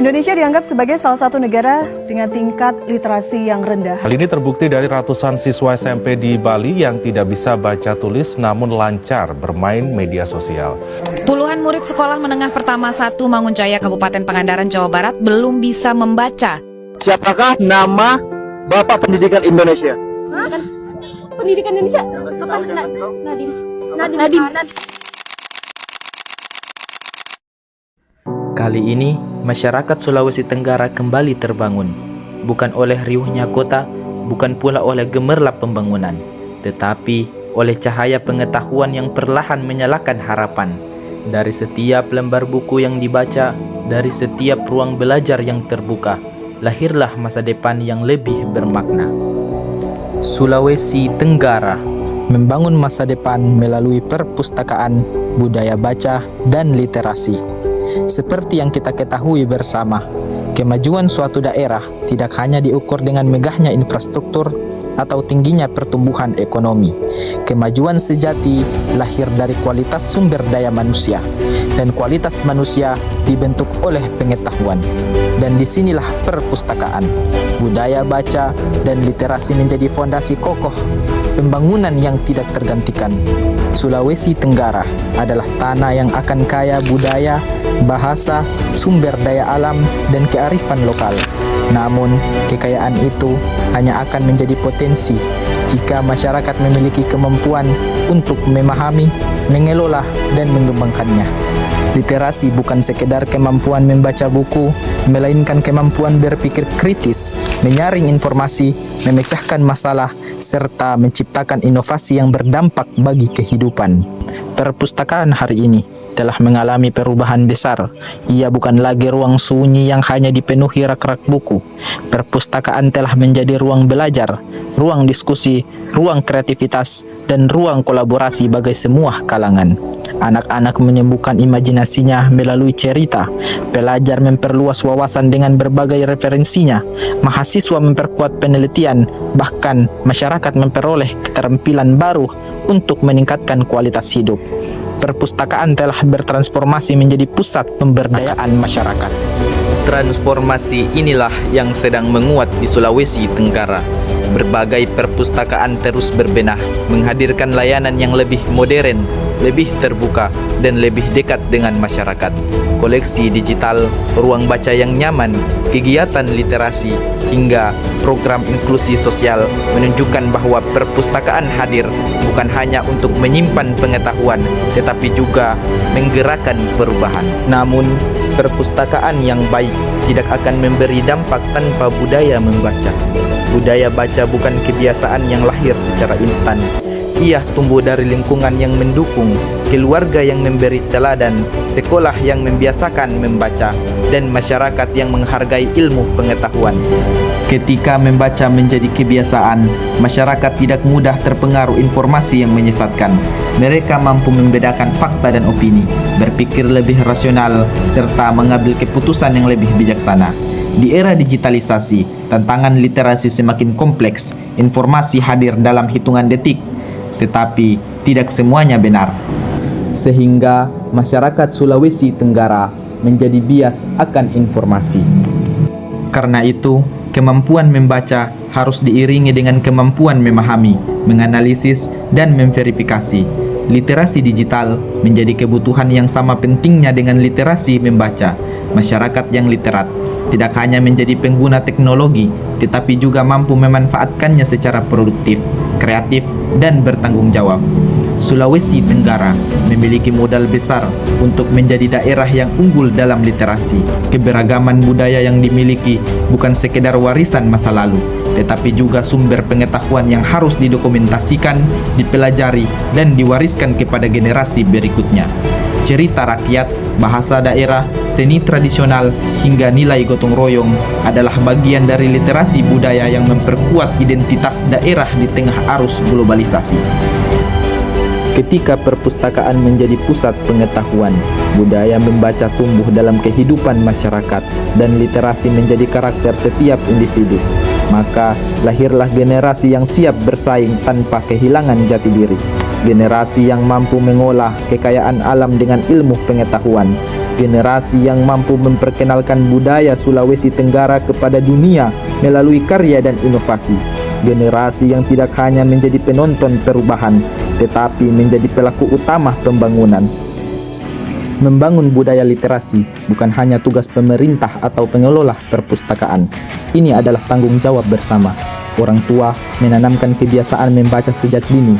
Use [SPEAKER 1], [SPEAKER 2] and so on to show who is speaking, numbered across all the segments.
[SPEAKER 1] Indonesia dianggap sebagai salah satu negara dengan tingkat literasi yang rendah.
[SPEAKER 2] Hal ini terbukti dari ratusan siswa SMP di Bali yang tidak bisa baca tulis namun lancar bermain media sosial.
[SPEAKER 3] Puluhan murid sekolah menengah pertama 1 Mangunjaya Kabupaten Pangandaran, Jawa Barat belum bisa membaca.
[SPEAKER 4] Siapakah nama Bapak Pendidikan Indonesia?
[SPEAKER 5] Pendidikan Indonesia? Apa? Nadim.
[SPEAKER 6] Kali ini, masyarakat Sulawesi Tenggara kembali terbangun, bukan oleh riuhnya kota, bukan pula oleh gemerlap pembangunan, tetapi oleh cahaya pengetahuan yang perlahan menyalakan harapan. Dari setiap lembar buku yang dibaca, dari setiap ruang belajar yang terbuka, lahirlah masa depan yang lebih bermakna. Sulawesi Tenggara membangun masa depan melalui perpustakaan, budaya baca, dan literasi. Seperti yang kita ketahui bersama, kemajuan suatu daerah tidak hanya diukur dengan megahnya infrastruktur atau tingginya pertumbuhan ekonomi. Kemajuan sejati lahir dari kualitas sumber daya manusia, dan kualitas manusia dibentuk oleh pengetahuan. Dan disinilah perpustakaan, budaya baca, dan literasi menjadi fondasi kokoh pembangunan yang tidak tergantikan. Sulawesi Tenggara adalah tanah yang akan kaya budaya, bahasa, sumber daya alam, dan kearifan lokal. Namun, kekayaan itu hanya akan menjadi potensi jika masyarakat memiliki kemampuan untuk memahami, mengelola, dan mengembangkannya. Literasi bukan sekedar kemampuan membaca buku, melainkan kemampuan berpikir kritis, menyaring informasi, memecahkan masalah, serta menciptakan inovasi yang berdampak bagi kehidupan. Perpustakaan hari ini telah mengalami perubahan besar. Ia bukan lagi ruang sunyi yang hanya dipenuhi rak-rak buku. Perpustakaan telah menjadi ruang belajar, ruang diskusi, ruang kreativitas, dan ruang kolaborasi bagi semua kalangan. Anak-anak menyembuhkan imajinasinya melalui cerita, pelajar memperluas wawasan dengan berbagai referensinya, mahasiswa memperkuat penelitian, bahkan masyarakat memperoleh keterampilan baru untuk meningkatkan kualitas hidup. Perpustakaan telah bertransformasi menjadi pusat pemberdayaan masyarakat. Transformasi inilah yang sedang menguat di Sulawesi Tenggara. Berbagai perpustakaan terus berbenah, menghadirkan layanan yang lebih modern, lebih terbuka, dan lebih dekat dengan masyarakat. Koleksi digital, ruang baca yang nyaman, kegiatan literasi, hingga program inklusi sosial menunjukkan bahwa perpustakaan hadir bukan hanya untuk menyimpan pengetahuan, tetapi juga menggerakkan perubahan. Namun, perpustakaan yang baik tidak akan memberi dampak tanpa budaya membaca. Budaya baca bukan kebiasaan yang lahir secara instan. Ia tumbuh dari lingkungan yang mendukung, keluarga yang memberi teladan, sekolah yang membiasakan membaca, dan masyarakat yang menghargai ilmu pengetahuan. Ketika membaca menjadi kebiasaan, masyarakat tidak mudah terpengaruh informasi yang menyesatkan. Mereka mampu membedakan fakta dan opini, berpikir lebih rasional, serta mengambil keputusan yang lebih bijaksana. Di era digitalisasi, tantangan literasi semakin kompleks, informasi hadir dalam hitungan detik, tetapi tidak semuanya benar. Sehingga masyarakat Sulawesi Tenggara menjadi bias akan informasi. Karena itu, kemampuan membaca harus diiringi dengan kemampuan memahami, menganalisis, dan memverifikasi. Literasi digital menjadi kebutuhan yang sama pentingnya dengan literasi membaca. Masyarakat yang literat tidak hanya menjadi pengguna teknologi, tetapi juga mampu memanfaatkannya secara produktif, kreatif, dan bertanggung jawab. Sulawesi Tenggara memiliki modal besar untuk menjadi daerah yang unggul dalam literasi. Keberagaman budaya yang dimiliki bukan sekedar warisan masa lalu, tetapi juga sumber pengetahuan yang harus didokumentasikan, dipelajari, dan diwariskan kepada generasi berikutnya. Cerita rakyat, bahasa daerah, seni tradisional, hingga nilai gotong royong adalah bagian dari literasi budaya yang memperkuat identitas daerah di tengah arus globalisasi. Ketika perpustakaan menjadi pusat pengetahuan, budaya membaca tumbuh dalam kehidupan masyarakat, dan literasi menjadi karakter setiap individu, maka lahirlah generasi yang siap bersaing tanpa kehilangan jati diri. Generasi yang mampu mengolah kekayaan alam dengan ilmu pengetahuan, generasi yang mampu memperkenalkan budaya Sulawesi Tenggara kepada dunia melalui karya dan inovasi, generasi yang tidak hanya menjadi penonton perubahan, tetapi menjadi pelaku utama pembangunan. Membangun budaya literasi bukan hanya tugas pemerintah atau pengelola perpustakaan. Ini adalah tanggung jawab bersama. Orang tua menanamkan kebiasaan membaca sejak dini.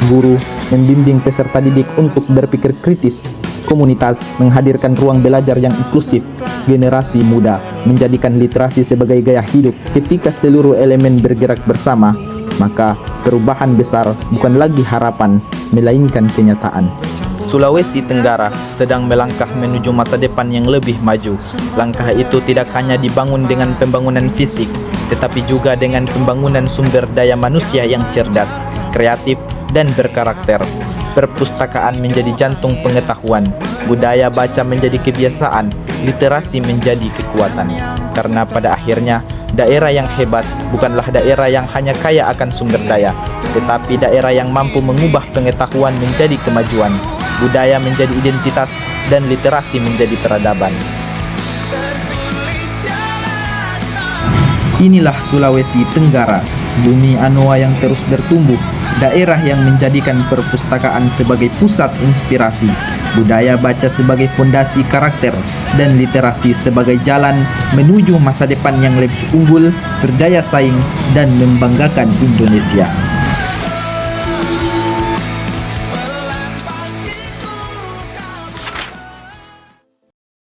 [SPEAKER 6] Guru membimbing peserta didik untuk berpikir kritis. Komunitas menghadirkan ruang belajar yang inklusif. Generasi muda menjadikan literasi sebagai gaya hidup. Ketika seluruh elemen bergerak bersama, maka perubahan besar bukan lagi harapan, melainkan kenyataan. Sulawesi Tenggara sedang melangkah menuju masa depan yang lebih maju. Langkah itu tidak hanya dibangun dengan pembangunan fisik, tetapi juga dengan pembangunan sumber daya manusia yang cerdas, kreatif, dan berkarakter. Perpustakaan menjadi jantung pengetahuan, budaya baca menjadi kebiasaan, literasi menjadi kekuatan. Karena pada akhirnya, daerah yang hebat bukanlah daerah yang hanya kaya akan sumber daya, tetapi daerah yang mampu mengubah pengetahuan menjadi kemajuan, budaya menjadi identitas, dan literasi menjadi peradaban. Inilah Sulawesi Tenggara, bumi anoa yang terus bertumbuh, daerah yang menjadikan perpustakaan sebagai pusat inspirasi, budaya baca sebagai fondasi karakter, dan literasi sebagai jalan menuju masa depan yang lebih unggul, berdaya saing, dan membanggakan Indonesia.